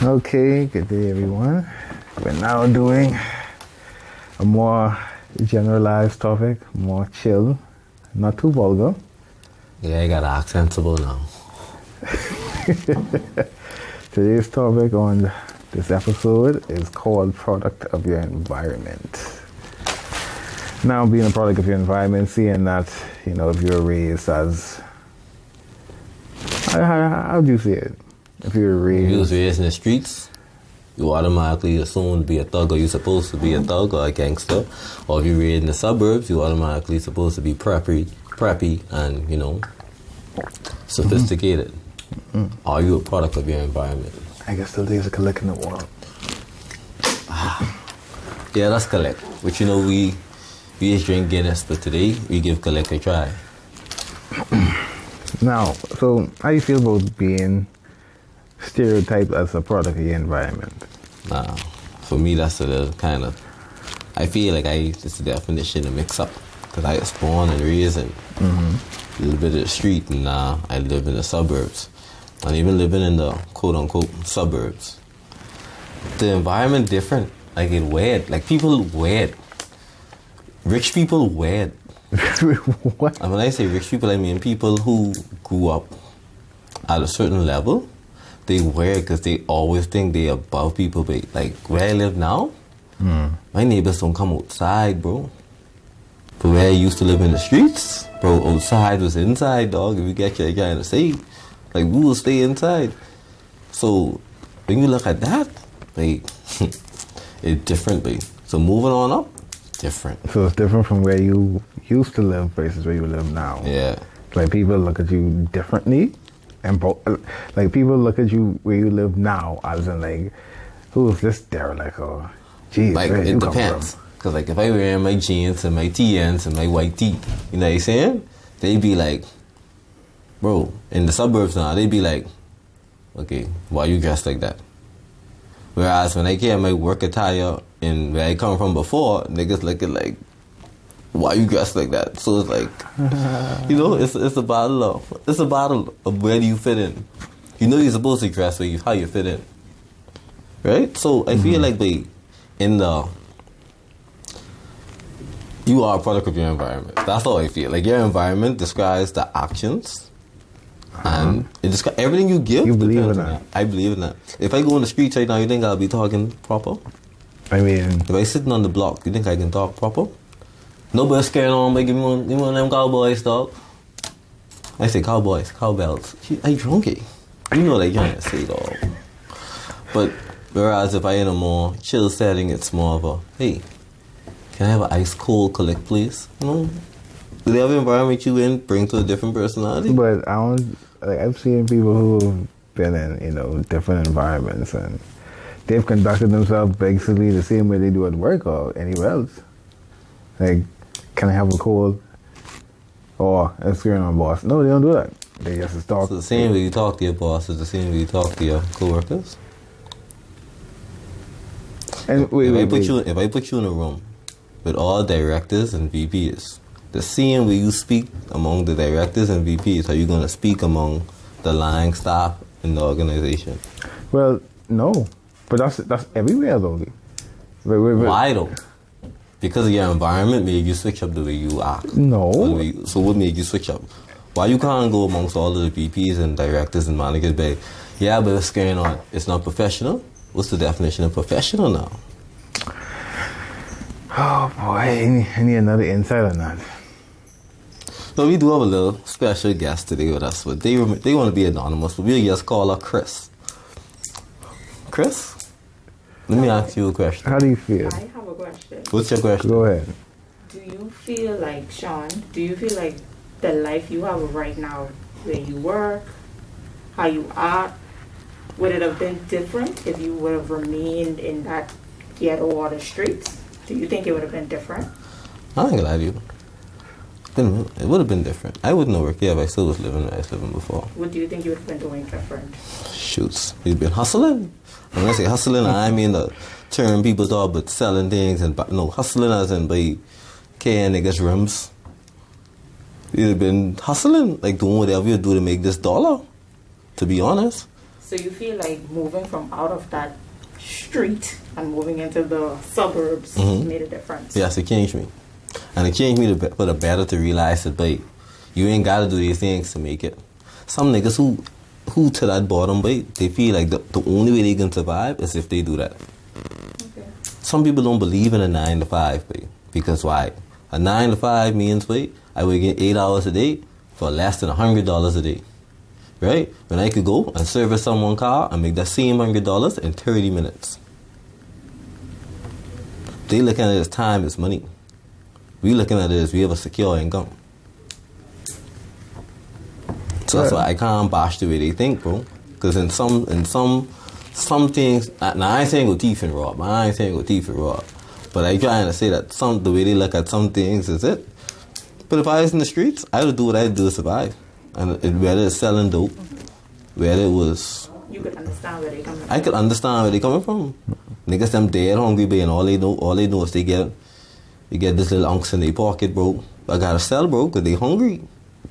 Okay, good day everyone. We're now doing a more generalized topic, more chill, not too vulgar. Yeah, I got accentable now. Today's topic on this episode is called Product of Your Environment. Now, being a product of your environment, seeing that, if you're raised as, how do you see it? If you're raised... If you was raised in the streets, you automatically assume to be a thug, or you're supposed to be a thug or a gangster. Or if you're raised in the suburbs, you automatically supposed to be preppy and, sophisticated. Mm-hmm. Are you a product of your environment? I guess the days of collecting the world. Yeah, that's collect. But we just drink Guinness, but today we give collect a try. Now, so how do you feel about being stereotyped as a product of your environment? Nah, for me that's a kind of, I feel like it's a definition to mix up. Because I was born and raised in a little bit of the street, and now I live in the suburbs. And even living in the quote-unquote suburbs, the environment different. Like it weird. Like people weird. Rich people weird. What? And when I say rich people, I mean people who grew up at a certain level. They weird because they always think they above people. But like where I live now, my neighbors don't come outside, bro. But where I used to live in the streets, bro, outside was inside, dog. If you get your kind of say, like we will stay inside. So when you look at that, like it's different, babe. So moving on up, different. So it's different from where you used to live versus where you live now. Yeah. Like people look at you differently, and like people look at you where you live now as in like, who's this derelict or, geez, like where it you depends. come from? Cause like if I wear my jeans and my TNs and my white tee, you know what I'm saying? They'd be like, bro, in the suburbs now, they'd be like, okay, why you dressed like that? Whereas when I get my work attire and where I come from before, niggas looking like, why you dressed like that? So it's like, it's a battle of where do you fit in. You're supposed to dress how you fit in, right? So I feel like you are a product of your environment. That's all I feel. Like your environment describes the actions, and it describes everything you give. You believe in that? I believe in that. If I go on the streets right now, you think I'll be talking proper? I mean, if I sitting on the block, you think I can talk proper? Nobody's scared on me. Give me one of them cowboys, dog. I say cowboys, cowbells. I drunk it. You know they trying to say, dog. But whereas if I in a more chill setting, it's more of a, hey, can I have an ice cold collect, please? Do they have an environment you in bring to a different personality? but I don't, like, I've seen people who've been in, different environments and they've conducted themselves basically the same way they do at work or anywhere else. Like, can I have a cold? Or I'm scaring my boss. No, they don't do that. They just talk. So the same way you talk to your boss is the same way you talk to your coworkers. And if I put you in a room with all directors and VPs, the same way you speak among the directors and VPs, are you going to speak among the lying staff in the organization? Well, no. But that's everywhere, though. Why, though? Because of your environment made you switch up the way you act. No. So what made you switch up? Why you can't go amongst all of the VPs and directors and managers, but yeah, but what's going on? It's not professional? What's the definition of professional now? Oh boy, I need another insight on that. So we do have a little special guest today with us, but they want to be anonymous, but we'll just call her Kris. Kris? Let me ask you a question. How do you feel? I have a question. What's your question? Go ahead. Do you feel like, Shawn, the life you have right now, where you work, how you are, would it have been different if you would have remained in that ghetto or the streets? Do you think it would have been different? I ain't gonna lie to you. It would have been different. I wouldn't have worked here if I still was living where I was living before. What do you think you would have been doing different? Shoots. You'd been hustling. And when I say hustling, I mean the term people talk about selling things and hustling as in by carrying niggas' rims. You'd have been hustling, like doing whatever you do to make this dollar, to be honest. So you feel like moving from out of that street and moving into the suburbs made a difference? Yes, it changed me. And it changed me for the better to realize that, babe, you ain't got to do these things to make it. Some niggas who to that bottom, babe, they feel like the only way they can survive is if they do that. Okay. Some people don't believe in a 9 to 5, babe. Because why? A 9 to 5 means, babe, I will get 8 hours a day for less than $100 a day. Right? When I could go and service someone's car and make that same $100 in 30 minutes. They looking at it as time as money. We looking at it as we have a secure income. So that's why I can't bash the way they think, bro. Because in some things, now I ain't saying go thief and rob. But I trying to say that the way they look at some things is it. But if I was in the streets, I would do what I would do to survive. And whether it's selling dope, whether it was... You could understand where they coming from. I could understand where they coming from. Niggas them dead hungry, babe, and all they know is they get this little ounce in their pocket, bro. I gotta sell, bro, because they hungry.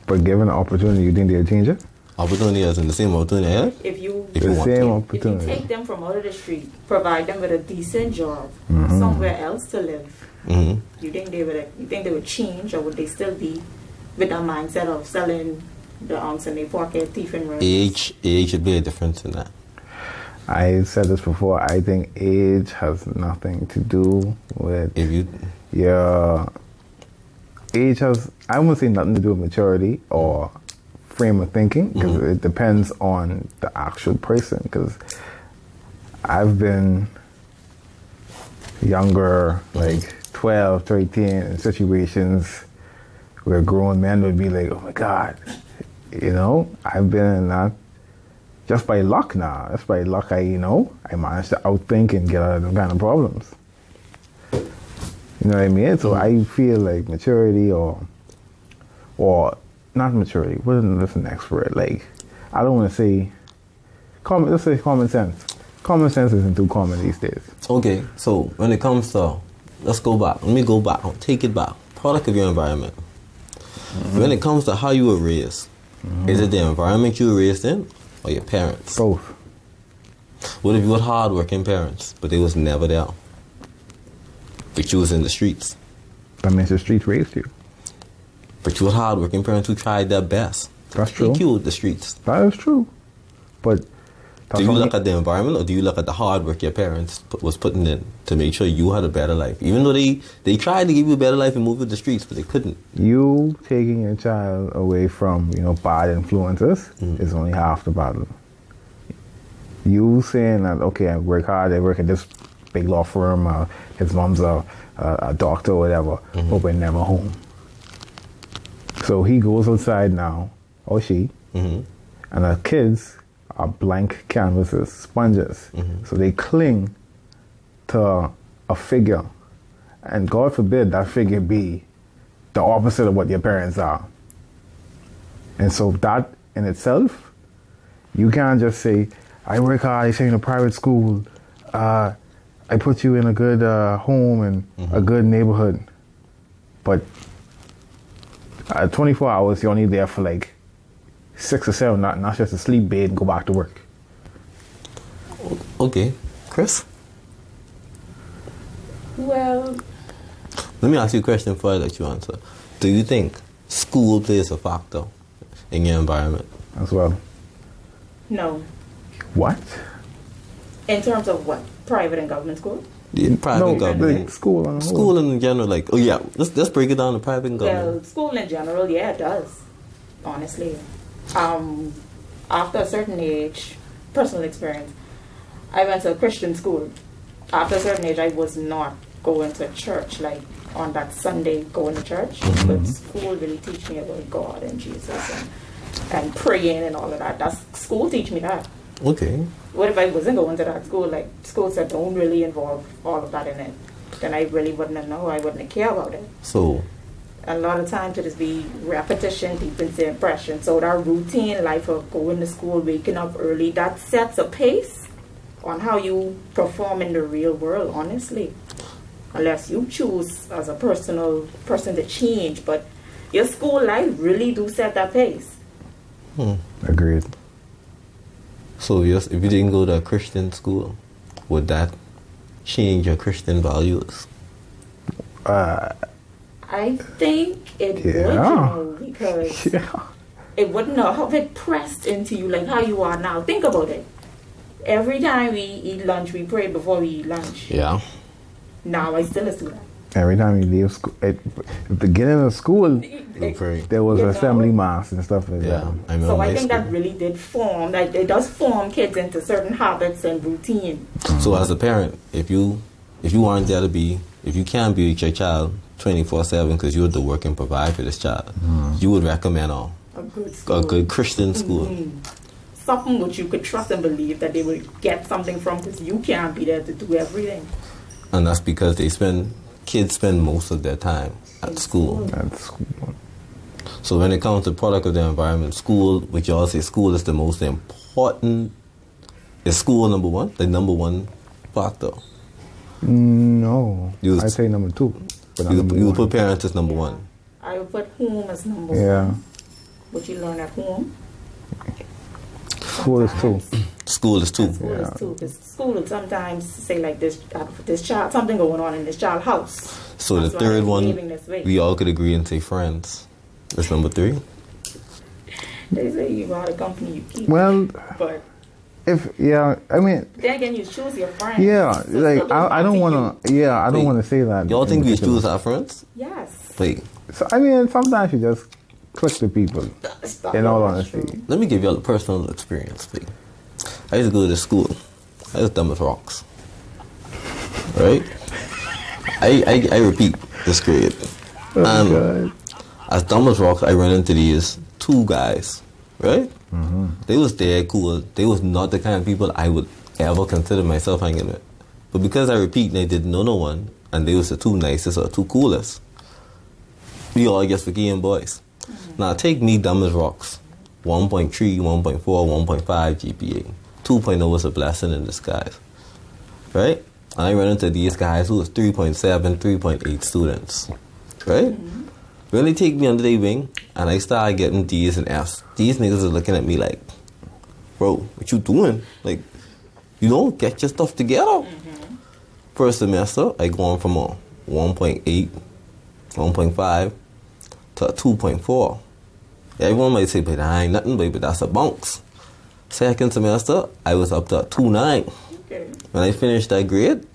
But given the opportunity, you think they'll change it? Opportunity is in the same opportunity, yeah? If you take them from out of the street, provide them with a decent job, somewhere else to live, you think they would change, or would they still be with that mindset of selling the ounce in their pocket, thief and rent? Age should be a difference in that. I said this before. I think age has nothing to do with your age. I wouldn't say nothing to do with maturity or frame of thinking, because it depends on the actual person. Because I've been younger, like 12, 13, in situations where grown men would be like, oh my God, I've been in that just by luck now. Just by luck, I managed to outthink and get out of them kind of problems. You know what I mean? So I feel like maturity or not maturity, what's the next word? Like, I don't want to say, let's say common sense. Common sense isn't too common these days. Okay, so when it comes to, let me go back, take it back. Product of your environment. When it comes to how you were raised, is it the environment you were raised in or your parents? Both. What if you had hard-working parents, but they was never there? But you was in the streets. That means the streets raised you. But you had hard-working parents who tried their best to take you with the streets. That is true. But do you look at the environment, or do you look at the hard work your parents was putting in to make sure you had a better life? Even though they tried to give you a better life and move you to the streets, but they couldn't. You taking your child away from, bad influences is only half the battle. You saying that, okay, I work hard, I work at this big law firm, his mom's a doctor or whatever, but we're never home. So he goes outside now, or she, and the kids are blank canvases, sponges. So they cling to a figure. And God forbid that figure be the opposite of what your parents are. And so that in itself, you can't just say, I work hard, I stay in a private school, I put you in a good home and a good neighborhood. But 24 hours, you're only there for like 6 or 7, not just to sleep, bathe, and go back to work. Okay. Kris? Well, let me ask you a question before I let you answer. Do you think school plays a factor in your environment? As well. No. What? In terms of what? Private and government school? In private government. Like school on the whole. School in general, like, let's break it down to private and government. Well, school in general, yeah, it does. Honestly. After a certain age, personal experience, I went to a Christian school. After a certain age, I was not going to church, like on that Sunday going to church. But school really teach me about God and Jesus and praying and all of that. School teach me that. Okay. What if I wasn't going to that school? Like, schools that don't really involve all of that in it. Then I really wouldn't have known. I wouldn't have cared about it. So a lot of times it just be repetition deepens the impression. So that routine life of going to school, waking up early, that sets a pace on how you perform in the real world, honestly. Unless you choose as a personal person to change. But your school life really do set that pace. Agreed. So yes, if you didn't go to a Christian school, would that change your Christian values? I think it would, because it wouldn't have it pressed into you like how you are now. Think about it. Every time we eat lunch, we pray before we eat lunch. Yeah. Now I still do that. Every time you leave school, at the beginning of school, We pray. there was assembly mass and stuff like Yeah. that. I remember So my I think school. that really did form, like it does form kids into certain habits and routine. So as a parent, if you aren't there to be, if you can't be with your child 24/7 because you have to work and provide for this child, you would recommend A good school. a good Christian school. Something which you could trust and believe that they will get something from, because you can't be there to do everything. And that's because kids spend most of their time at school. At school. So when it comes to product of the environment, school, which y'all say school is the most important, is school number one, the number one factor. No, You- I'd say number two. But not You number would one. put parents as number one. I would put home as number Yeah, one. What you learn at home. school is two. School is two. School is too, because school will sometimes say like this child, something going on in this child's house. So That's the why third they're one, behaving this way. we all could agree and say friends. That's number three. They say you are the company you keep. Well, But I mean, then again, you choose your friends. yeah, So like those I don't matter want to. Yeah, I don't Wait, want to say that. Y'all in think we particular. choose our friends? you. Yes. Wait, So I mean, sometimes you just click the people. Stop In all that, honesty, true. let me give y'all a personal experience, please. I used to go to school. I was dumb as rocks. Right? I repeat this grade. Oh, God. As dumb as rocks, I ran into these two guys, right? They was dead cool. They was not the kind of people I would ever consider myself hanging with. But because I repeat, they didn't know no one, and they was the two nicest or two coolest, we all just became boys. Now take me dumb as rocks. 1.3, 1.4, 1.5 GPA. 2.0 was a blessing in disguise. Right? And I ran into these guys who was 3.7, 3.8 students. Right? Really take me under their wing, and I started getting D's and F's. These niggas are looking at me like, bro, what you doing? Like, you don't get your stuff together. First semester, I go on from a 1.8, 1.5 to a 2.4. Everyone might say, but I ain't nothing, baby, that's a bounce. Second semester, I was up to a 2.9. Okay. When I finished that grade,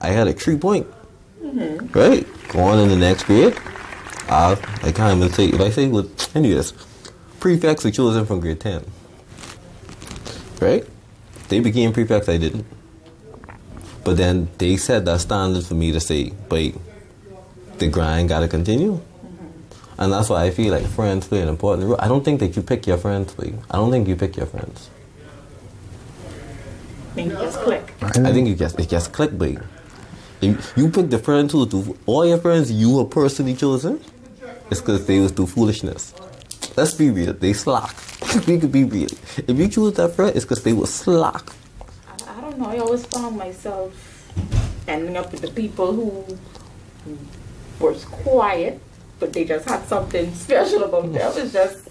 I had a 3 point. Right? Go on in the next grade. I can't even say, if I say what, anyways, prefects were chosen from grade 10. Right? They became prefects, I didn't. But then they set that standard for me to say, but the grind gotta continue. And that's why I feel like friends play an important role. I don't think that you pick your friends, please. I don't think you pick your friends. I think you just click. I think it just clickbait. If you pick the friends who do all your friends you were personally chosen, it's because they was do foolishness. Let's be real, they slack. We could be real. If you choose that friend, it's because they were slack. I don't know. I always found myself ending up with the people who were quiet, but they just had something special about them. It's just,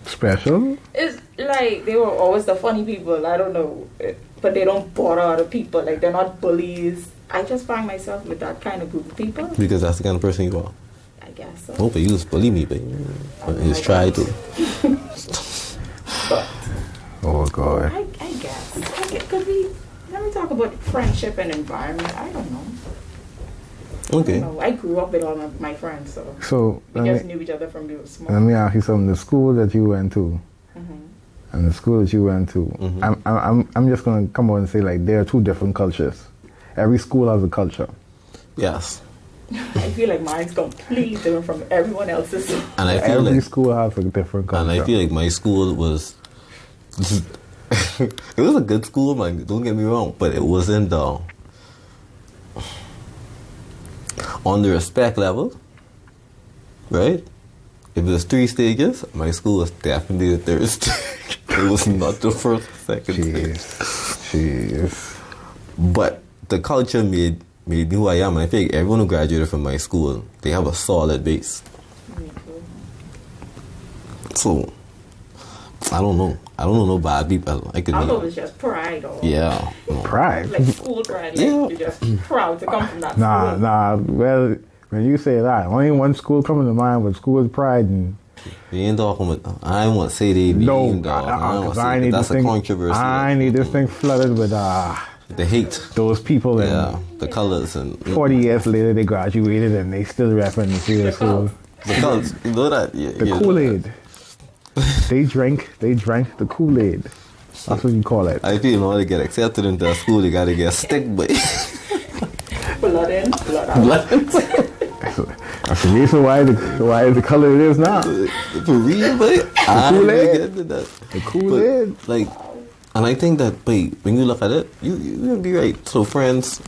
special. it's like they were always the funny people. I don't know, but they don't bother other people. Like they're not bullies. I just find myself with that kind of group of people. Because that's the kind of person you are. I guess so. Oh, but you just bully me, but you just try to. But Oh God. I guess. Because we never talk about friendship and environment. I don't know. I Okay. don't know. I grew up with all of my friends, so So we let just me knew each other from we were small. let me ask you something. The school that you went to, and the school that you went to, I'm just gonna come on and say like there are two different cultures. Every school has a culture. Yes. I feel like mine's completely different from everyone else's. And I feel Every like school has a different culture. And I feel like my school was, it was a good school, man, don't get me wrong, but it wasn't on the respect level, right? If there's 3 stages, my school was definitely the 3rd stage. It was not the 1st, 2nd stage. Jeez. But the culture made me who I am, and I think everyone who graduated from my school, they have a solid base. So, I don't know. I don't know no bad people. I could I don't know if be. it's just pride or Yeah. No. Pride. like school pride. Like Yeah. you're just proud to come from that Nah, school. nah. Well, when you say that, only one school coming to mind was school of pride, and We ain't talking about. I ain't want to say they be no, named, dog. I don't want to say need that's this a thing. controversy. I need this thing flooded with The hate. those people, and Yeah. The colors and 40 years later they graduated and they still rapping the same school. the colors. You know that? Yeah. The yeah. Kool-Aid. they drank the Kool-Aid. That's what you call it. I feel in order to get accepted into a school, you gotta get stick, but Blood in, blood out. That's the reason why the color it is now. for real, but I Kool-Aid. really get into that. The Kool-Aid. But, like, and I think that, wait, when you look at it, you would be right. So friends,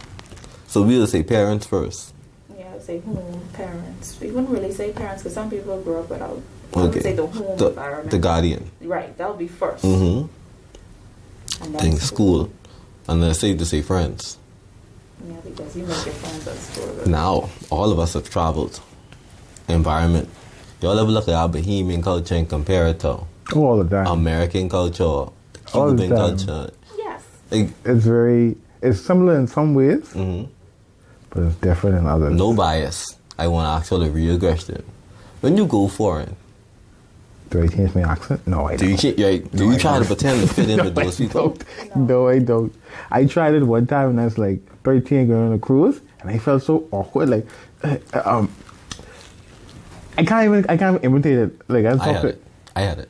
so we would say parents first. Yeah, I would say home, parents. We wouldn't really say parents because some people grew up without. I would Okay. say the home environment. The guardian. Right, that would be 1st. Mm-hmm. And then Then school. And then it's safe to say friends. Yeah, because you make your friends at school. Right? Now, all of us have traveled. Environment. Y'all ever look at our Bohemian culture and compare it to All the time. American culture, All the Cuban time. culture? Yes. Like, It's similar in some ways, mhm. but it's different in others. No bias. I want to ask you a real question. When you go foreign, Do I change my accent? No, I do you, don't. do you try to pretend to fit in with No, I those people? don't. No, I don't. I tried it one time when I was like 13 going on a cruise, and I felt so awkward. Like, I can't even imitate it. Like I had it. I had it.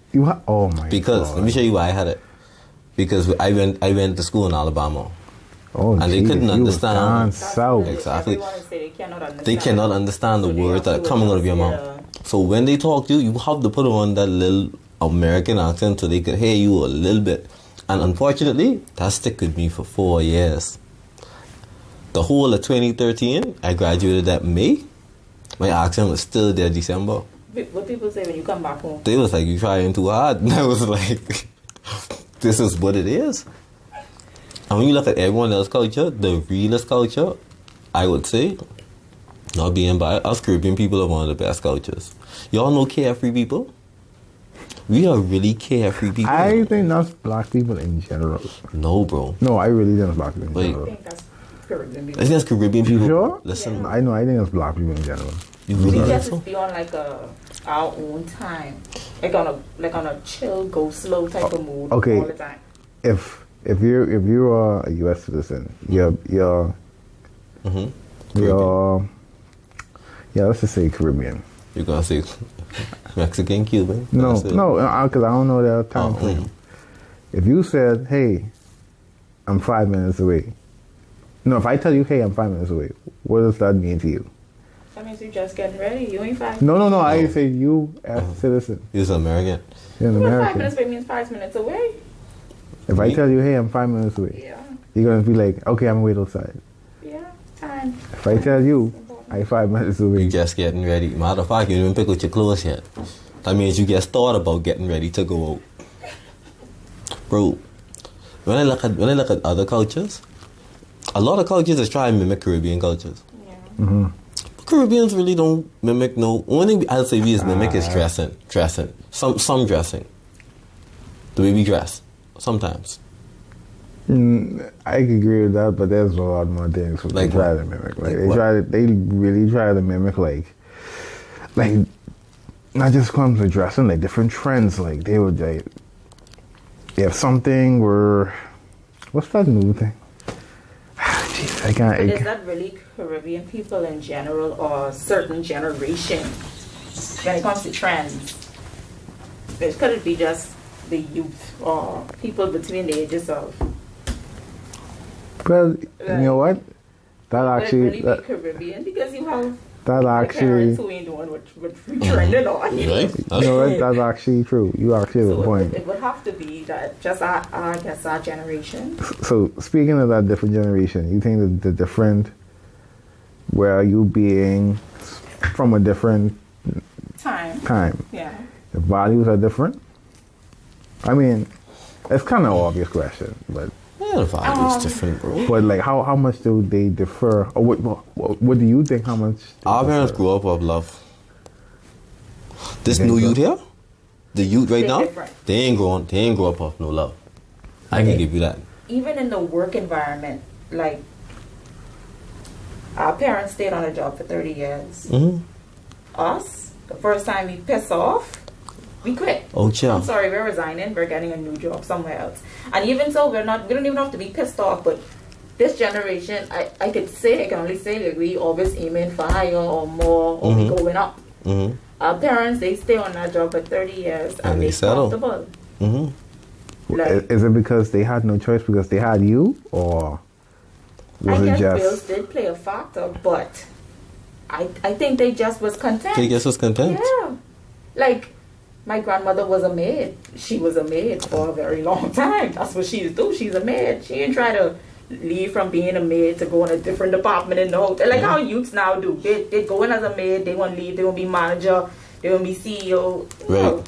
Oh my Because God. let me show you why I had it. Because I went to school in Alabama. Oh, and they Jesus, couldn't you was understand. down That's south. really- Exactly. everyone say they cannot understand. They cannot understand the So they words have that are to coming out of your adjust, mouth. So when they talk to you, you have to put on that little American accent so they could hear you a little bit. And unfortunately, that stick with me for 4 years. The whole of 2013, I graduated that May. My accent was still there December. What people say when you come back home? They was like, you trying too hard. And I was like, this is what it is. And when you look at everyone else's culture, the realest culture, I would say, not being biased, us Caribbean people are one of the best cultures. Y'all know carefree people? We are really carefree people. I think that's black people in general. No, bro. No, I really think it's black people in Wait. I general. think that's Caribbean I people. think that's Caribbean people. Sure? Listen, Yeah. I know, I think it's black people in general. you We really just think is so? beyond like our own time, like on a chill, go slow type of mood okay. all the time. If you are a U.S. citizen, you're let's just say Caribbean. You're going to say Mexican, Cuban? No, That's it. no, because I don't know their time Oh, frame. If you said, "Hey, I'm 5 minutes away," no, if I tell you, "Hey, I'm 5 minutes away," what does that mean to you? That means you just getting ready. You ain't five. No, I No. say you as a citizen. He's American. You're an What 5 American. minutes away means 5 minutes away. If I Me? tell you, "Hey, I'm 5 minutes away," Yeah, you're gonna be like, "Okay, I'm wait outside." yeah, time. If I tell you, "I'm 5 minutes You away," just getting ready. Matter of fact, you didn't even pick out your clothes yet. That means you just thought about getting ready to go out. Bro, when I look at other cultures, a lot of cultures is trying to mimic Caribbean cultures. Yeah. Caribbeans really don't mimic no. Only thing I'd say we is mimic is dressing. Some dressing. The way we dress. Sometimes. I could agree with that, but there's a lot more things Like they try what? to mimic. Like Like what? they really try to mimic like not just comes to dressing, like different trends. Like they would like if something were what's that new thing? Jeez, I can't. But is that really Caribbean people in general or certain generation when it comes to trends? Could it be just the youth or people between the ages of? Well, you know what? That Could it actually really that, be Caribbean because you have that actually parents who ain't doing what trending on. Right? you know what? That's actually true. You actually have a So point. it would have to be that just I guess our generation. So speaking of that different generation, you think that the different where you being from a different Time. time, Yeah. the values are different? I mean, it's kind of an obvious question, but Yeah, the vibe is different, bro. like how much do they differ? Or what do you think? How much? they Our parents differ? grew up of love. This Okay, new so- youth here, the youth right They're now, different. they ain't grow up off no love. I can give you that. Even in the work environment, like our parents stayed on a job for 30 years. Mm-hmm. Us, the first time we piss off, we quit. Oh, chill. I'm sorry, we're resigning. We're getting a new job somewhere else. And even so, we don't even have to be pissed off. But this generation, I can only say like we always aiming for higher or more, or we going up. Mm-hmm. Our parents, they stay on that job for 30 years and they settle. comfortable. Mm-hmm. Like, Is it because they had no choice because they had you, or was I it guess just? bills did play a factor, but I think they just was content. They just was content. Yeah. Like, my grandmother was a maid. She was a maid for a very long time. That's what she do. She's a maid. She didn't try to leave from being a maid to go in a different department in the hotel. Like how youths now do. They go in as a maid. They want to leave. They want to be manager. They want to be CEO. Right. No.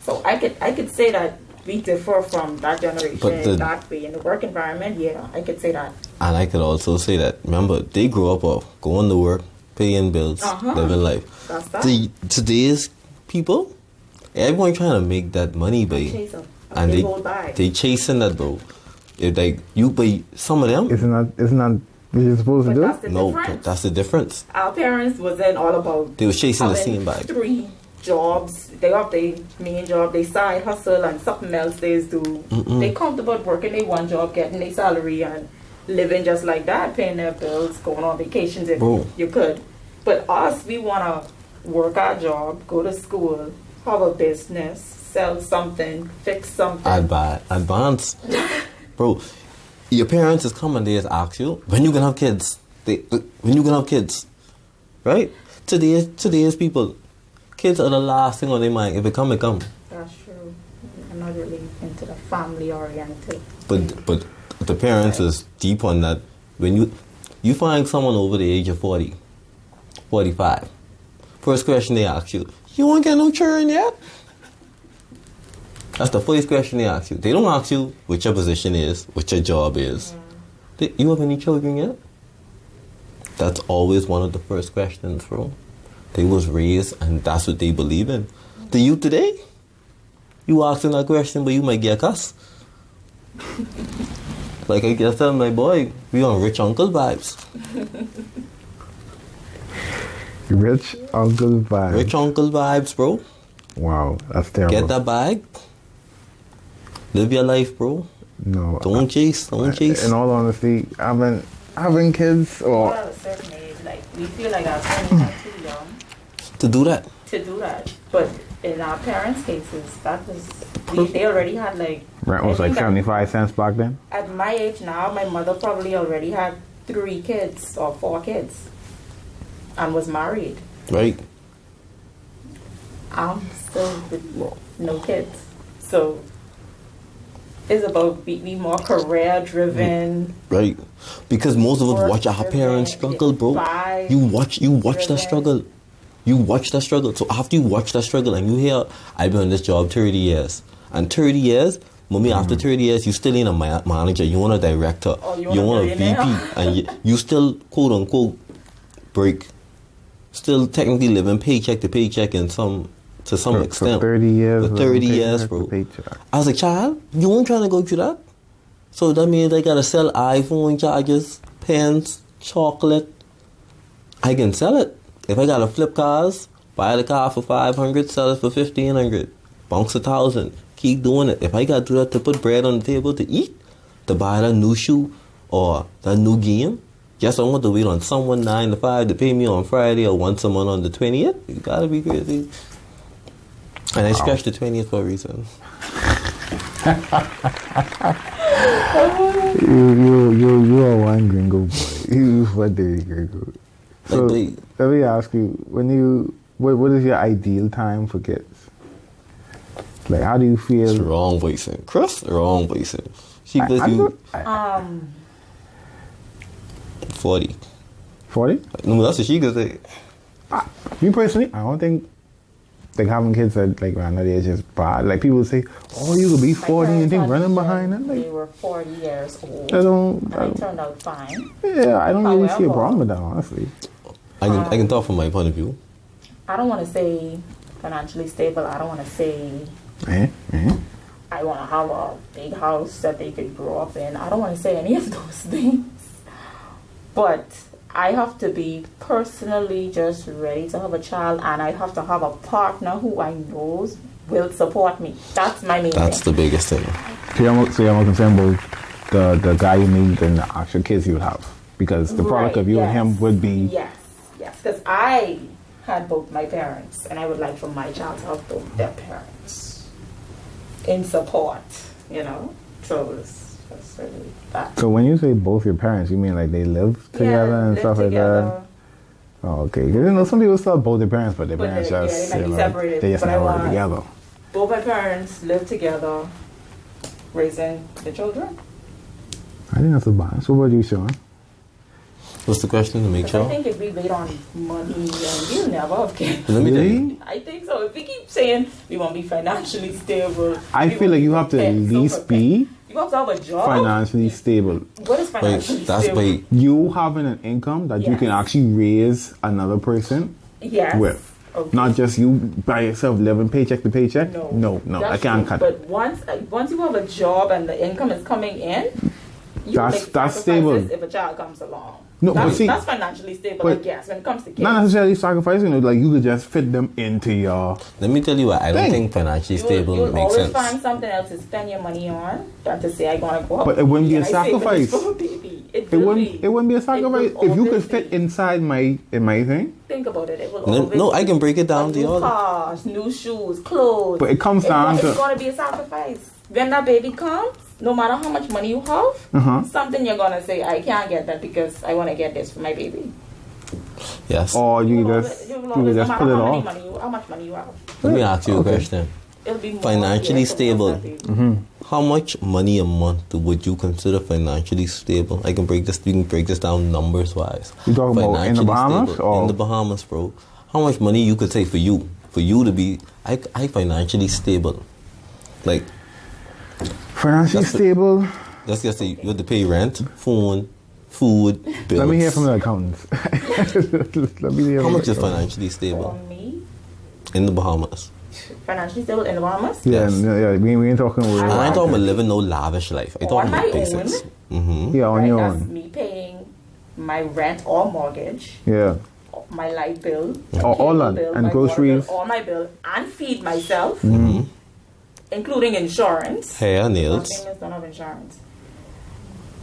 So I could say that we differ from that generation that way in the work environment. Yeah, I could say that. And I could also say that, remember, they grew up off going to work, paying bills, living life. That's that. Today's people, everyone trying to make that money, babe. And they chasing that, bro. If but some of them. Isn't that what you're supposed to do? That's the difference. Our parents wasn't all about. They was chasing the same bag. 3 jobs. They have their main job, they side hustle, and something else they do. Mm-mm. They comfortable working their one job, getting their salary, and living just like that, paying their bills, going on vacations if you could. But us, we want to work our job, go to school, have a business, sell something, fix something. Advance. Bro, your parents is coming, they just ask you, when you gonna have kids? When you gonna have kids? Right? Today's people, kids are the last thing on their mind. If it come, it come. That's true. I'm not really into the family oriented. But the parents is deep on that. When you find someone over the age of 40, 45, first question they ask you, you ain't got no children yet? That's the first question they ask you. They don't ask you what your position is, what your job is. You have any children yet? That's always one of the first questions, bro. They was raised and that's what they believe in. The youth today, you asking that question, but you might get a cuss. Like I just tell my boy, we on rich uncle vibes. Rich uncle vibes. Rich uncle vibes, bro. Wow, that's terrible. Get that bag. Live your life, bro. No. Don't chase. In all honesty, having kids or At a certain age, like we feel like our parents are too young to do that. But in our parents' cases, that was they already had like rent was like 75 cents back then. At my age now, my mother probably already had 3 kids or 4 kids, and was married. Right. I'm still with no kids, so it's about be more career driven. Right. Because most of us watch our parents struggle, bro. You watch that struggle. You watch that struggle. So after you watch that struggle and you hear, I've been on this job 30 years. And 30 years, mommy, after 30 years, you still ain't a manager. You want a director. You want a VP. And you still, quote unquote, break. Still technically living paycheck to paycheck to some extent. For 30 years. For 30 years, bro. I was like, child, you weren't trying to go through that? So that means I gotta sell iPhone chargers, pens, chocolate. I can sell it. If I gotta flip cars, buy the car for $500, sell it for $1,500, bounce $1,000. Keep doing it. If I gotta do that to put bread on the table to eat, to buy that new shoe or that new game, yes, I want to wait on someone 9 to 5 to pay me on Friday or once a month on the 20th. You gotta be crazy. And I scratched the 20th for a reason. You are one gringo boy. You one day gringo. So let me ask you, what is your ideal time for kids? Like, how do you feel? It's wrong voicing. Kris, wrong voicing. She does you 40. 40? No, that's what she could say. Me personally, I don't think like having kids at like around that age is bad. Like people say, "Oh, you could be 40 and think running behind that." Like, they were 40 years old. I turned out fine. Yeah, I don't really see a problem with that, honestly. I can talk from my point of view. I don't want to say financially stable, I don't want to say Mm-hmm. I want to have a big house that they could grow up in. I don't want to say any of those things. But I have to be personally just ready to have a child, and I have to have a partner who I know will support me. That's my main That's thing. the biggest thing. So you're more concerned about the guy you meet than the actual kids you would have, because the product Right, of you and yes. him would be. Yes, because I had both my parents, and I would like for my child to have both their parents in support, you know. So that's really that. So when you say both your parents, you mean like they live together and live stuff together. like that? Oh, okay. Because you know some people still have both their parents, but their But parents they just might be separated. they just But I never work want together. both my parents live together, raising the children. I think that's a balance. What about you, Sean? What's the question to make Because I sure? think if we wait on money, then we'll never have kids. Let me tell you. Really? I think so. If we keep saying we want to be financially stable, I we feel want like you be have to at prepared, least so be prepared. You have to have a job. financially stable. What is Wait, financially that's stable? wait. You having an income that you Yes. can actually raise another person Yes. with. Okay. Not just you by yourself living paycheck to paycheck. No. I That's can't true. cut But it. once you have a job and the income is coming in, you That's- make that's sacrifices stable. if a child comes along. No, but that's, see- that's financially stable, but- I guess, when it comes to kids. Not necessarily sacrificing it, like you could just fit them into your. Let me tell you what. I don't Thing. think financially stable You'll makes always sense. find something else to spend your money on than to say I'm gonna go out. But it wouldn't be a and I save it sacrifice. for a baby. It wouldn't be a sacrifice will if you could always fit be. inside my thing. Think about it. It will No, always no, be. I can break it down A to new y'all. cars, new shoes, clothes. But it comes down It's to- going to be a sacrifice. When that baby comes, no matter how much money you have, Uh-huh. something you're going to say, I can't get that because I want to get this for my baby. Yes. Or you will just always- you no could just matter put it how off. how much money you have. Let me ask you a Okay. question. It'll be more Financially geared towards stable. that baby. How much money a month would you consider financially stable? I can break this. We can break this down numbers wise. You talking about in the Financially Bahamas stable. or- In the Bahamas, bro? How much money you could say for you to be I financially stable? Like Financially That's what- stable. let's just say you have to pay rent, phone, food, bills. Let me hear from the accountants. Let me hear How from much the is accountants. financially For stable me, in the Bahamas? financially stable in the Bahamas, Yeah, Yes. yeah. We ain't talking. I We're I ain't talking about talking. living no lavish life. I On talking about my basics. Mm-hmm. Yeah, on right, your that's own. me paying my rent or mortgage, Yeah. my light bill, All cable that, bill, and my water groceries. bill, all my bill, and feed myself, Mm-hmm. including insurance. Hair, Some nails. families don't have insurance.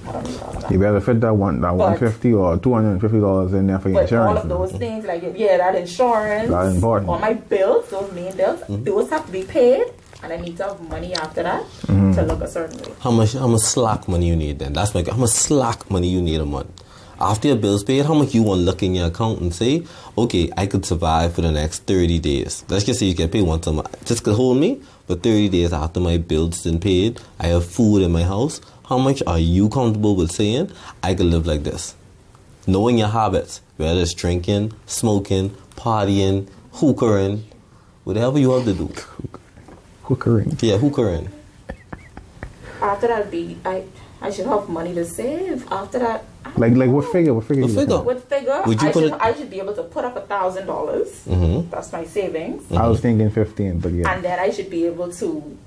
I don't need all of that. You better fit that $150 or $250 in there for your But all insurance. of those things, like that insurance, That's important. all my bills, those main bills, those have to be paid, and I need to have money after that to look a certain way. How much slack money you need then? That's my how much slack money you need a month. After your bills paid, how much you want to look in your account and say, okay, I could survive for the next 30 days. Let's just say you get paid once a month. Just could hold me for 30 days after my bills been paid. I have food in my house. How much are you comfortable with saying I could live like this? Knowing your habits, whether it's drinking, smoking, partying, hookering, whatever you have to do. Hookering. Yeah, hookering. After that, I should have money to save. After that, I don't Like know. what figure? What figure? What you looking figure? at? What figure? Would you put I should be able to put up $1,000. Mm-hmm. That's my savings. I was thinking 15, but yeah. And then I should be able to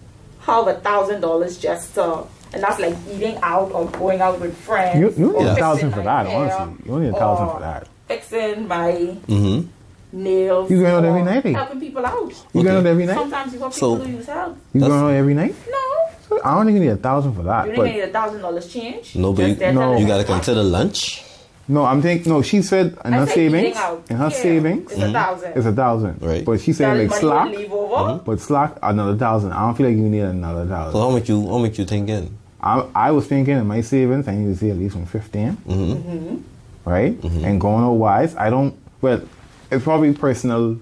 have $1,000 just to, and that's like eating out or going out with friends. You or need Yeah. $1,000 fixing for my that, hair, honestly. You need $1,000 or for that. Fixing my Mm-hmm. nails. You going out or every night? Helping people out. You going out every night? Sometimes you have So- people who use help. You That's- going out every night? No. I don't think you need $1,000 for that. You But didn't need $1,000 change. No, but Just there no. telling you us. gotta consider lunch. no, I'm thinking. No, she said in I her said savings. eating out. In her Yeah, savings, It's $1,000. it's 1,000. Right. But she's saying That like money slack. would leave over. But slack another 1,000. I don't feel like you need another So 1,000. how much you thinking? I was thinking in my savings, I need to see at least from 15. Mm-hmm. Right. And going out wise, I don't. Well, it's probably personal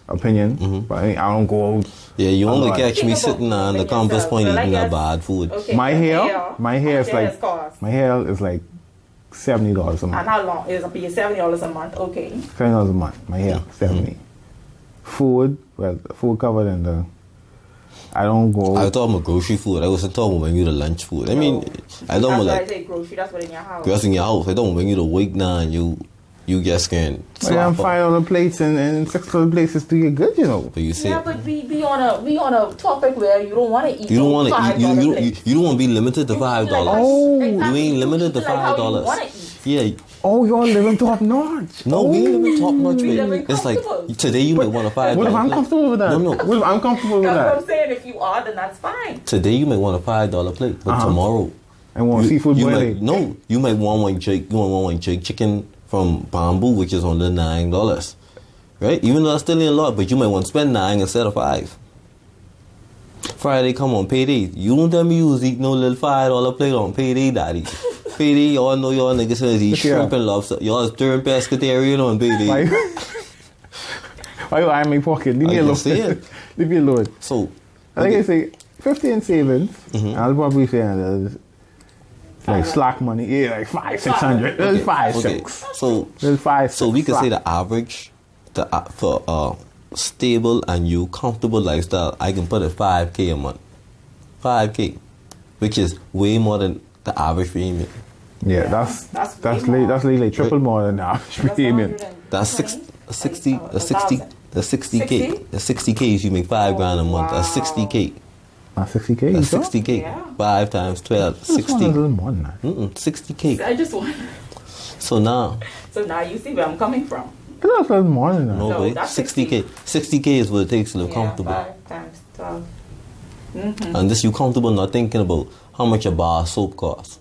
opinion, but I don't go out. Yeah, you only lot. catch me Think about sitting on the moving compass yourself. point Well, I eating that guess- bad food. Okay, My your hair is how much like cost? my hair is like $70 a And month. how long? It'll be $70 a month. Okay. $70 a month. My hair 70. Food, well, food covered in the. I don't go. I was talking about grocery food. I wasn't talking about when you the lunch food. I mean, I don't That's want why I like say grocery. That's what in your house. girls in your house. I don't bring you to wake now and you you just can Yeah, slap I'm up. $5 plates and $6 plates do you good, you know. But you say Yeah, but we on a topic where you don't want to eat. you don't want to eat. $5 plates. You don't want to be limited to You eat $5. like how Oh, You ain't eat limited to like how you $5. wanna eat. Yeah. Oh, y'all living top notch. No, we live in top notch. We babe. live in It's like comfortable. today you may want a $5. What if I'm plate. comfortable with that? No, no. What if I'm comfortable with That's what I'm that? saying. If you are, then that's fine. Today you may want a $5 plate, but tomorrow And want seafood you boiling. might, no, you might want one jerk. You want one jerk chicken from Bamboo, which is only $9, right? Even though that's still in a lot, but you might want to spend 9 instead of 5. Friday come on payday. You don't tell me you was eating no little $5 plate on payday, daddy. Payday, y'all know y'all niggas says eat shrimp and lobster. Y'all is third pescatarian on payday. Why you eyeing my pocket? Leave me I alone. can see it. Leave me alone. So, I think I say 50 in savings. I'll probably say like slack money. Yeah, like 500-600. Little 5, okay, 6. so Little 5, 6. So we could say slack. the average for a stable and you comfortable lifestyle, I can put at $5K a month. $5K, which is way more than the average payment. Yeah, That's that's way more. like triple more than the average payment. That's 60K. The 60K is you make $5,000 a month. That's 60K. Not 60K. That's you 60K. Yeah. 5 times 12, This one is a 60. little more than that. 60K. I just want. So now, So now you see where I'm coming from. That's a little more than that. no No, way. that's 60K. 60K is what it takes to live Yeah, comfortable. 5 times 12. And this you comfortable not thinking about how much a bar of soap costs.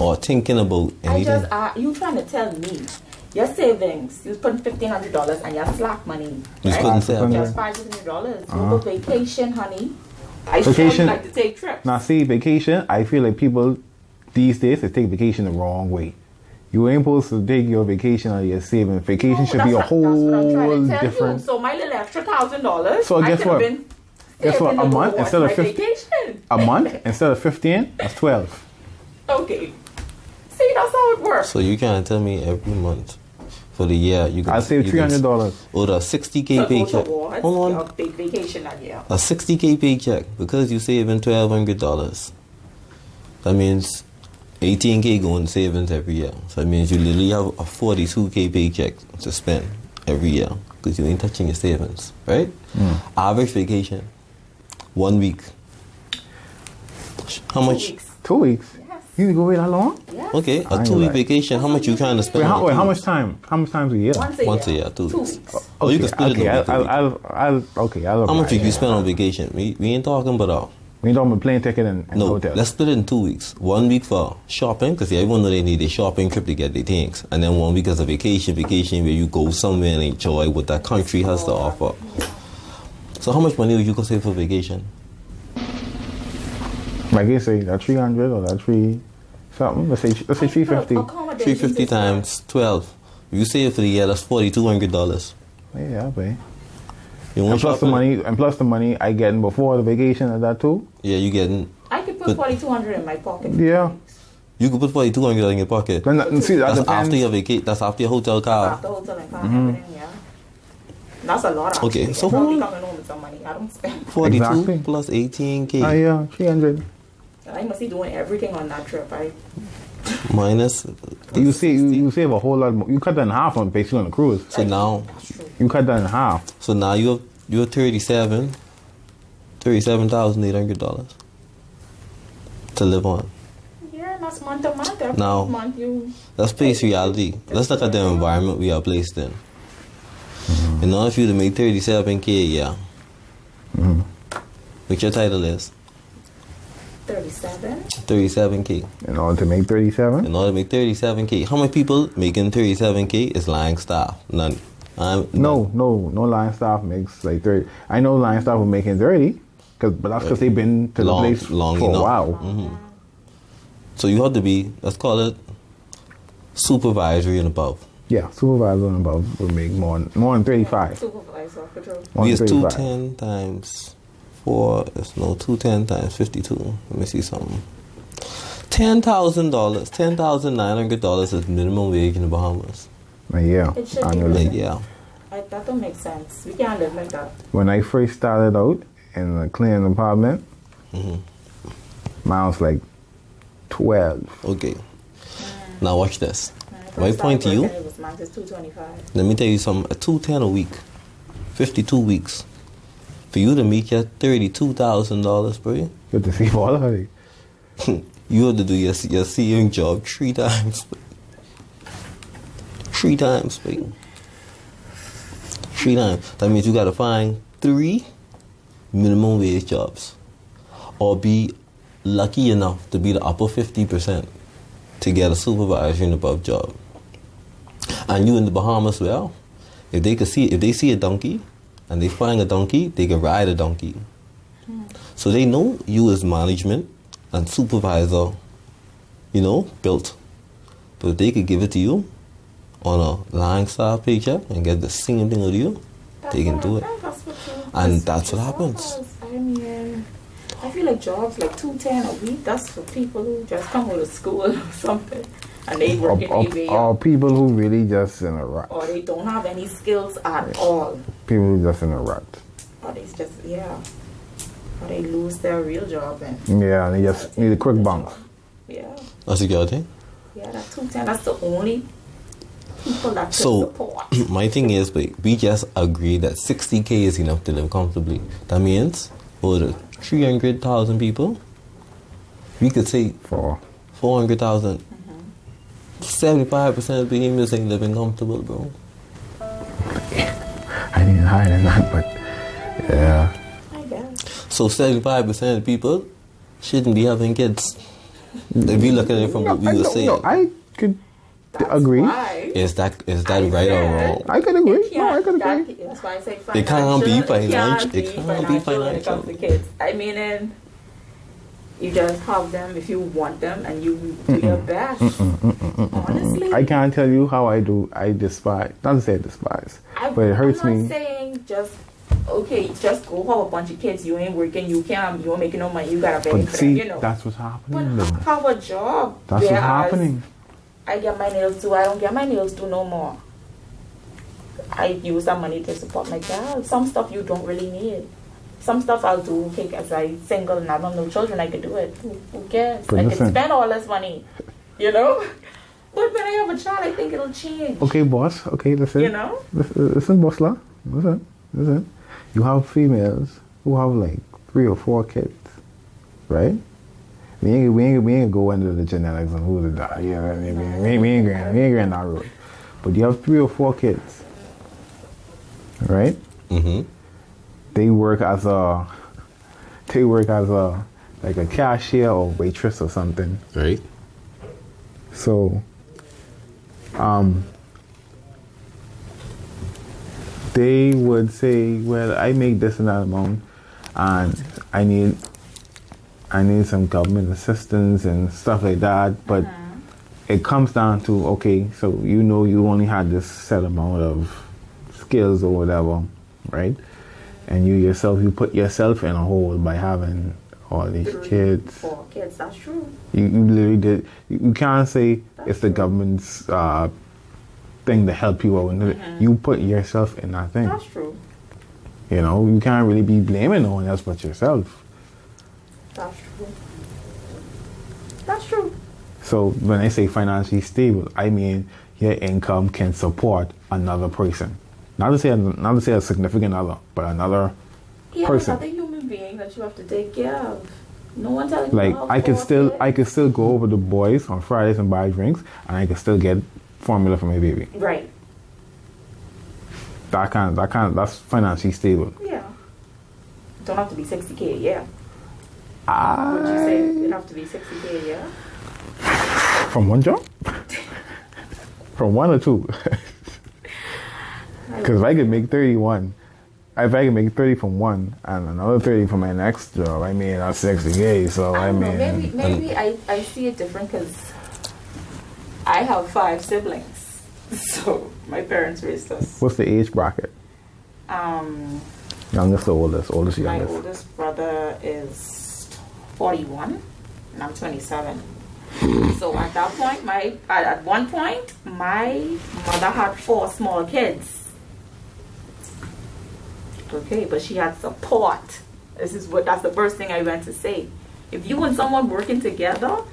Or thinking about anything. You trying to tell me your savings, you put $1,500 and your slack money. You right? couldn't say Just $500. You go vacation, honey. I Vacation. like to take trips. Now, see, vacation, I feel like people these days they take vacation the wrong way. You ain't supposed to take your vacation or your savings. Vacation should be a That's what I'm trying whole to tell different. You. So my little extra $1,000. So guess I what? Been Guess what? saving A to go month watch instead of my 50 vacation. A month instead of 15, that's 12. Okay. See, that's how it works. So you can't tell me every month for the year you can I'll save $300. Or a 60K So go paycheck. towards Hold on. your big vacation that year. A 60K paycheck because you saving $1,200. That means 18K going to savings every year. So that means you literally have a 42K paycheck to spend every year because you ain't touching your savings, right? Average vacation, 1 week. How 2 much? weeks. 2 weeks. Yes. You need to go away that long? Yes. Okay, I a ain't 2 week like- vacation. How much you trying to spend? Wait, on a how 2 much time? How much times a year? Once a year, 2 2 weeks. weeks. Or you can split it okay, over 2 weeks. I'll How much apply. you spend on vacation? We ain't talking about We ain't talking about plane ticket and no, hotel. let's split it in 2 weeks. 1 week for shopping, because everyone know they need a shopping trip to get their things. And then 1 week as a vacation where you go somewhere and enjoy what that country has to offer. So how much money would you go save for vacation? Like you say, that 300 or that 3 something. Let's say 350. 350 times 12. If you save for the year, that's $4,200. Yeah, I'll pay. You And want plus the money I getting before the vacation and that too. Yeah, you getting. I could put But- 4,200 in my pocket. Yeah. You could put $4,200 in your pocket. Then see that That's depends. after your vacation. That's after your hotel car. After hotel and car and everything, yeah. That's a lot. Actually. Okay, so I'm probably hold on. coming home with some money. I don't spend. 42 Exactly. plus 18K Yeah, 300. I must be doing everything on that trip. minus. You save a whole lot more. You cut that in half on basically on the cruise. So now, That's true. You cut that in half. so now you're $37,800 to live on. Yeah, that's month to month. Every Now- month you. Let's face reality. Let's look at the environment we are placed in. In order for you to make 37K a year, which your title is 37. 37K. In order to make 37. In order to make 37K, how many people making 37K is lying staff? None. No line staff makes like 30. I know line staff are making 30, but that's because they've been to Long- the place long for enough. a while. So you have to be, let's call it supervisory and above. Yeah, supervisor and above will make more than 35. Supervisor, control. More We than is 35. 210 times 4, it's no 210 times 52. Let me see something. $10,000, $10,900 is minimum wage in the Bahamas. Yeah, It should be annually. good. Yeah. That don't make sense. We can't live like that. When I first started out in a cleaning apartment, mine was like 12. Okay. Now watch this. My point to you, It was max is $225. let me tell you something. A 210 a week, 52 weeks. For you to make your $32,000, bro, Good to see all of it. you have to do your same job 3 times. 3 times, bro. 3 times. That means you got to find 3 minimum wage jobs, or be lucky enough to be the upper 50% to get a supervisory and above job. And you in the Bahamas, well, if they see a donkey and they find a donkey, they can ride a donkey. So they know you as management and supervisor, built. But if they could give it to you on a line style paycheck and get the same thing with you, they can do it. And that's what happens. I mean, I feel like jobs like $210 a week, that's for people who just come out of school or something. And they work in AV. Or people who really just in a rut. Or they don't have any skills at all. People who just in a rut. Or they just, or they lose their real job. And Yeah, and they just need a quick bounce. Yeah. That's a good thing. Yeah, that $210, that's the only people that can support. My thing is, we just agreed that 60K is enough to live comfortably. That means, for the 300,000 people, we could say 400,000. 75% of the English ain't living comfortable, bro. I need higher than that, but yeah. I guess. So 75% of people shouldn't be having kids. If you look at it from what we were saying. No, I could agree. Why? Is that right or wrong? I could agree. No, I could agree. That's why I say It can't be financial. It can't be financial when it comes to kids. I mean, and you just have them if you want them, and you do your best. Honestly, I can't tell you how I do. I despise. Not to say I despise, but it hurts I'm me. not saying just go have a bunch of kids. You ain't working. You ain't making no money. You gotta beg But for see, them, that's what's happening. But Though. have a job. That's what's happening. I get my nails too. I don't get my nails too no more. I use that money to support my child. Some stuff you don't really need. Some stuff I'll do. Okay, as I single and I don't have no children, I can do it. Who cares? But I listen. can spend all this money. But when I have a child, I think it'll change. Okay, boss. Okay, listen. Listen, boss. Listen. You have females who have like 3 or 4 kids, right? We ain't go into the genetics and who the dad. Yeah, we ain't going that road. But you have 3 or 4 kids, right? Mm-hmm. They work as a like a cashier or waitress or something. Right. So, they would say, well, I make this and that amount, and I need some government assistance and stuff like that, but it comes down to, okay, so you only had this set amount of skills or whatever, right? And you put yourself in a hole by having all these 3, 4 kids, that's true. You literally did. You can't say it's the government's thing to help you out. You put yourself in that thing. That's true. You can't really be blaming no one else but yourself. That's true. That's true. So when I say financially stable, I mean your income can support another person. Not to say a significant other, but another person. Another human being that you have to take care of. No one telling you Like how I could still go over to boys on Fridays and buy drinks, and I could still get formula for my baby. Right. That's financially stable. Yeah. Don't have to be 60K a year. Would you say it'd have to be 60K a year? From one job? From 1 or 2? Because if I could make 31, if I could make 30 from one and another 30 from my next job, I mean, that's 60K. So I don't know, maybe I see it different because I have 5 siblings. So my parents raised us. What's the age bracket? Youngest or oldest? Oldest, My youngest. oldest brother is 41 and I'm 27. So at that point, at one point, my mother had 4 small kids. Okay, but she had support. That's the first thing I went to say. If you and someone working together,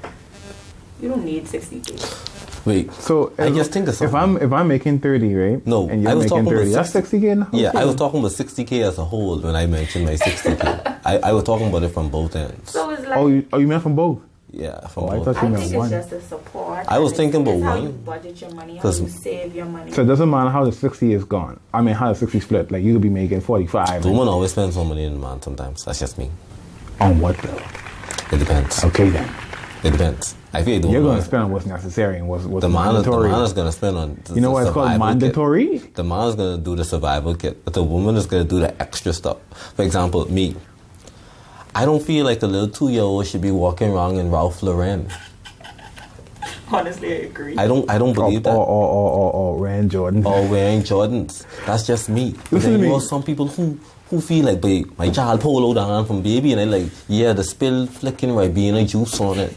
you don't need 60K. Wait. So I just think of something. if I'm making 30, right? No, and you're I was making talking 30. about That's 60K in the Yeah, I household. was talking about 60K as a whole when I mentioned my 60K. I was talking about it from both ends. So it's like, Oh, you meant from both? Yeah, from Oh, I both thought I you ends. meant think one. it's just a support. I was and thinking about it's how one. you budget your money, how 'Cause- you save your money. So it doesn't matter how the 60 is gone. I mean, how the 60 split. Like, you could be making 45. The woman always spends more money in the man sometimes. That's just me. On what, though? It depends. Okay, then. It depends. I feel You're going to spend on what's necessary and what's the man mandatory. is going to spend on the, You know what it's called? survival kit. Mandatory? The man is going to do the survival kit, but the woman is going to do the extra stuff. For example, me. I don't feel like a little 2-year-old should be walking around in Ralph Lauren. Honestly, I agree. I don't believe that. Or Rand Jordan. Or wearing Jordans. That's just me. But Listen then to you me. have some people who feel like, babe, my child polo down from baby, and they like, yeah, the spill flicking right, being a juice on it.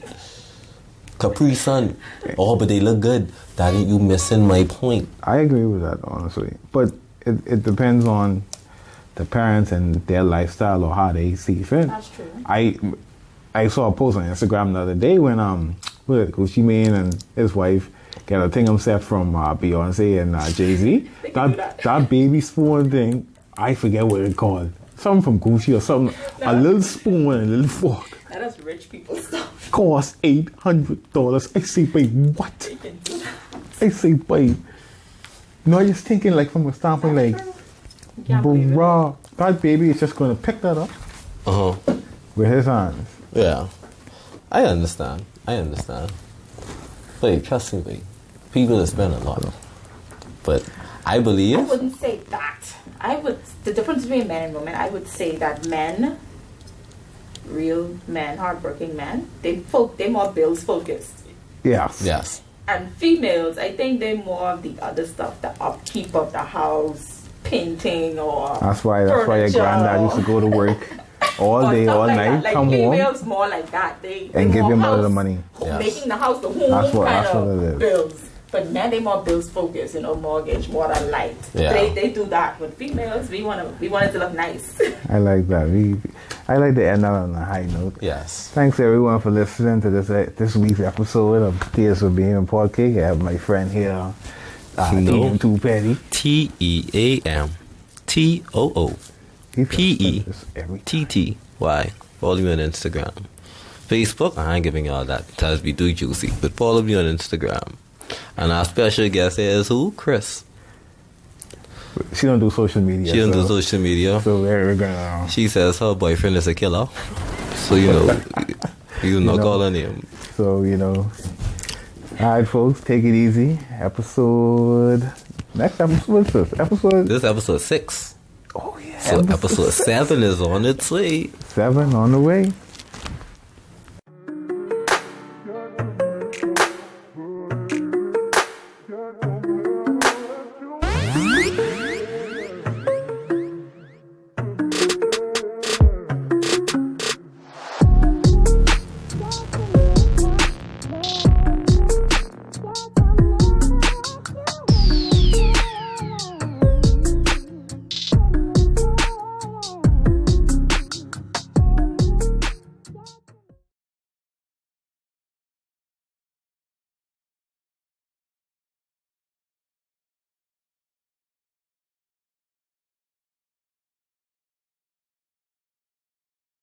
Capri Sun. Oh, but they look good. Daddy, you missing my point. I agree with that, honestly. But it depends on the parents and their lifestyle or how they see fit. That's true. I saw a post on Instagram the other day when Gucci Mane and his wife got a thing set from Beyonce and Jay-Z. They can do that. That baby spoon thing, I forget what it called. Something from Gucci or something. A little spoon and a little fork. That is rich people stuff. Cost $800. I say, babe, what? They can do that. I say, babe. No, I just thinking like from a standpoint like, You can't believe it. bruh, that baby is just gonna pick that up Uh-huh. with his hands. Yeah. I understand. But trust me, babe. People that spend a lot. But I believe... I wouldn't say that. The difference between men and women, I would say that men, real men, hardworking men, they more bills focused. Yes. Yes. And females, I think they're more of the other stuff, the upkeep of the house, painting or That's why your furniture. granddad used to go to work all or day, stuff all like night, that. Like come home. females more like that. They And give more your mother house, the money. Yes. making the house the home That's what kind it of is. bills. But men, they more bills focused, mortgage, water, light. Yeah. They do that. With females, we want it to look nice. I like that. I like to end on a high note. Yes. Thanks everyone for listening to this week's episode of Tears for Being a Podcast. I have my friend here, Team Too Petty. TEAMTOOPETTY. Follow me on Instagram. Facebook, I ain't giving y'all that. That'd be too juicy. But follow me on Instagram. And our special guest here is who? Kris. She don't do social media. She don't do social media. So we're gonna. She says her boyfriend is a killer. So, you know, call her name. So, alright folks, take it easy. Next episode is this? This is episode 6. Oh yeah. So episode 7 is on its way. 7 on the way.